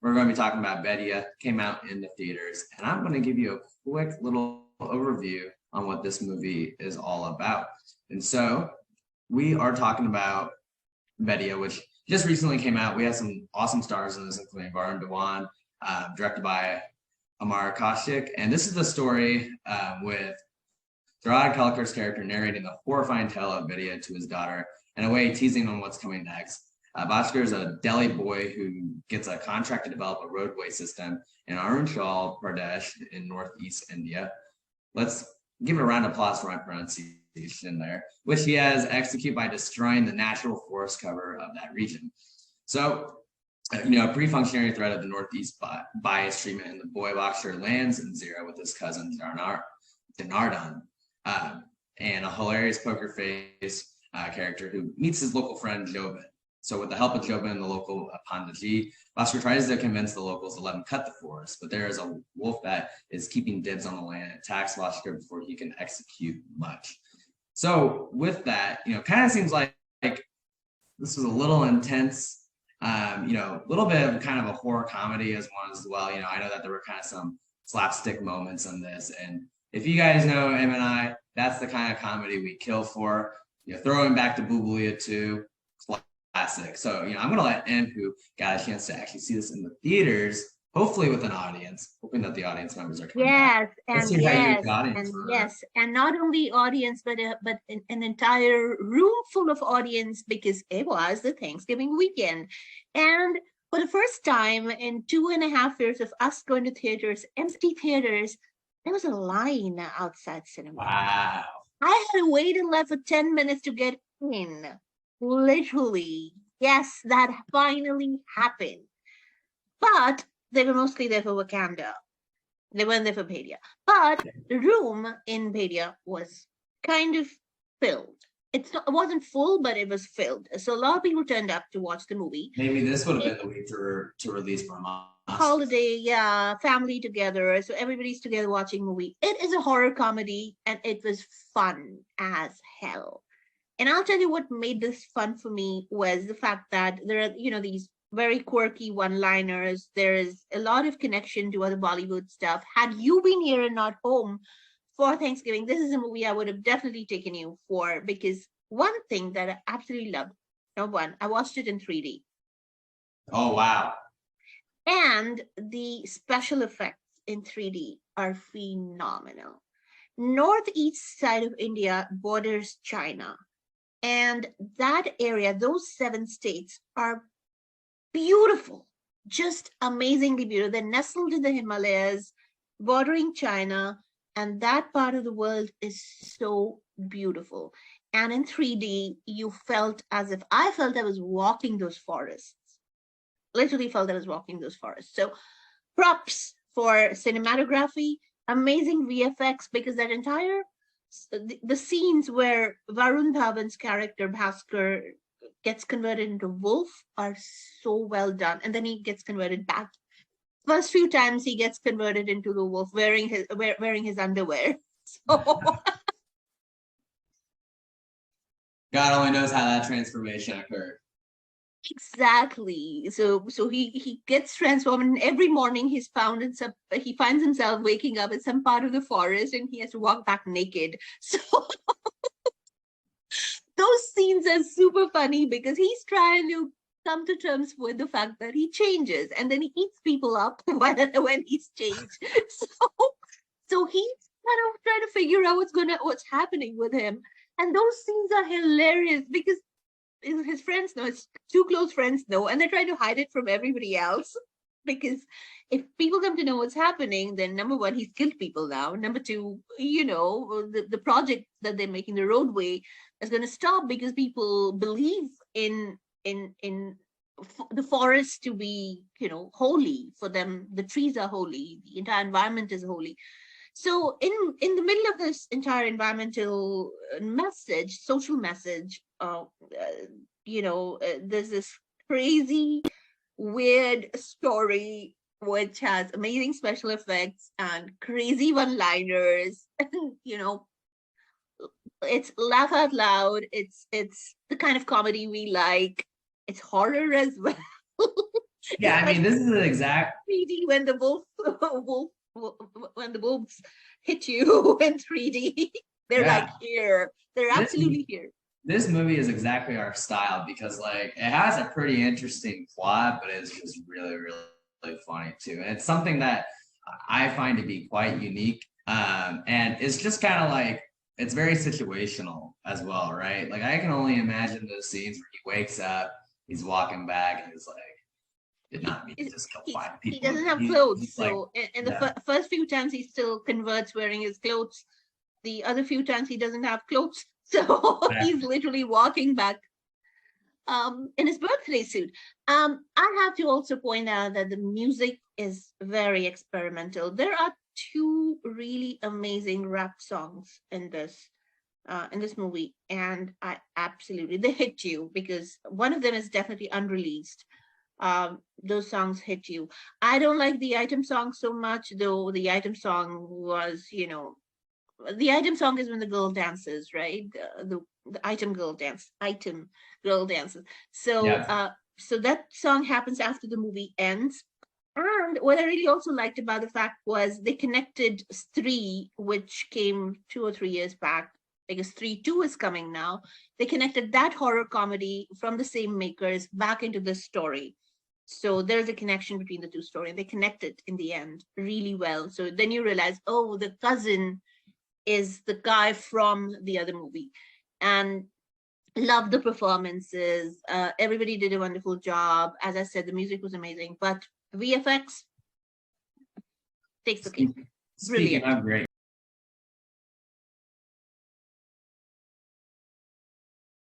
we're going to be talking about Bhediya. Came out in the theaters, and I'm going to give you a quick little overview on what this movie is all about. And so we are talking about Bhediya, which just recently came out. We have some awesome stars in this, including Varun Dhawan, directed by Amar Kaushik. And this is the story with Farhad Kalkar's character narrating the horrifying tale of Bhediya to his daughter, in a way teasing on what's coming next. Bhaskar is a Delhi boy who gets a contract to develop a roadway system in Arunachal Pradesh in northeast India. Let's give it a round of applause for my pronunciation there, which he has executed by destroying the natural forest cover of that region. So, a pre-functionary threat of the Northeast bias treatment, and the boy Bhaskar lands in Zira with his cousin Janardhan, and a hilarious poker face character who meets his local friend Jobin. So with the help of Jobin and the local Panditji, Bhaskar tries to convince the locals to let him cut the forest, but there is a wolf that is keeping dibs on the land and attacks Bhaskar before he can execute much. So with that, kind of seems like this was a little intense, a little bit of kind of a horror comedy as one as well. I know that there were kind of some slapstick moments in this, and if you guys know him and I, that's the kind of comedy we kill for. Throwing back to Boobalia 2, classic. So, I'm going to let Em, who got a chance to actually see this in the theaters, hopefully with an audience, hoping that the audience members are coming back. And not only audience, but an entire room full of audience, because it was the Thanksgiving weekend. And for the first time in 2.5 years of us going to theaters, empty theaters, there was a line outside cinema. Wow. I had to wait in line for 10 minutes to get in. Literally. Yes, that finally happened. But they were mostly there for Wakanda. They weren't there for Bhediya. But the room in Bhediya was kind of filled. It wasn't full, but it was filled. So a lot of people turned up to watch the movie. Maybe this would have been the week to release from us. Holiday, yeah, family together. So everybody's together watching movie. It is a horror comedy, and it was fun as hell. And I'll tell you what made this fun for me was the fact that there are, these very quirky one-liners. There is a lot of connection to other Bollywood stuff. Had you been here and not home for Thanksgiving, this is a movie I would have definitely taken you for, because one thing that I absolutely loved, number one, I watched it in 3D. Oh, wow. And the special effects in 3D are phenomenal. Northeast side of India borders China. And that area, those 7 states are beautiful, just amazingly beautiful. They're nestled in the Himalayas, bordering China, and that part of the world is so beautiful. And in 3D, I felt I was walking those forests. Literally felt I was walking those forests. So props for cinematography, amazing VFX, because that entire the scenes where Varun Dhawan's character Bhaskar gets converted into wolf are so well done, and then he gets converted back. First few times he gets converted into the wolf wearing his underwear. So God only knows how that transformation occurred. Exactly. So he gets transformed, and every morning he finds himself waking up in some part of the forest, and he has to walk back naked. So those scenes are super funny because he's trying to come to terms with the fact that he changes, and then he eats people up when he's changed. So he's kind of trying to figure out what's happening with him, and those scenes are hilarious because his friends know, his 2 close friends know, and they're trying to hide it from everybody else, because if people come to know what's happening, then number one, he's killed people now. Number two, the project that they're making, the roadway, is going to stop because people believe in the forest to be, holy for them. The trees are holy. The entire environment is holy. So in the middle of this entire environmental message, social message, there's this crazy, weird story which has amazing special effects and crazy one-liners. It's laugh out loud. It's the kind of comedy we like. It's horror as well. Yeah, I mean, this is the exact 3D when the when the wolves hit you in 3D. They're like yeah. here. They're This absolutely here. this movie is exactly our style because like it has a pretty interesting plot, but it's just really, really funny too. And it's something that I find to be quite unique. And it's just kind of like it's very situational as well, right? Like I can only imagine those scenes where he wakes up, he's walking back, and he's like, did not mean to just kill five He people. doesn't have clothes, He's like, so in the yeah, first few times he still converts wearing his clothes. The other few times he doesn't have clothes, so he's exactly. literally walking back in his birthday suit. I have to also point out that the music is very experimental. There are two really amazing rap songs in this movie, and I absolutely they hit you because one of them is definitely unreleased. Those songs hit you. I don't like the item song so much, though. The item song was, the item song is when the girl dances, right? The item girl dances. So Yeah. so that song happens after the movie ends. And what I really also liked about the fact was they connected Stree, which came 2 or 3 years back, because Stree 2 is coming now. They connected that horror comedy from the same makers back into this story. So there's a connection between the two stories. And they connect it in the end really well. So then you realize, oh, the cousin is the guy from the other movie. And love the performances. Everybody did a wonderful job. As I said, the music was amazing, but VFX takes the cake. Speaking Brilliant. of great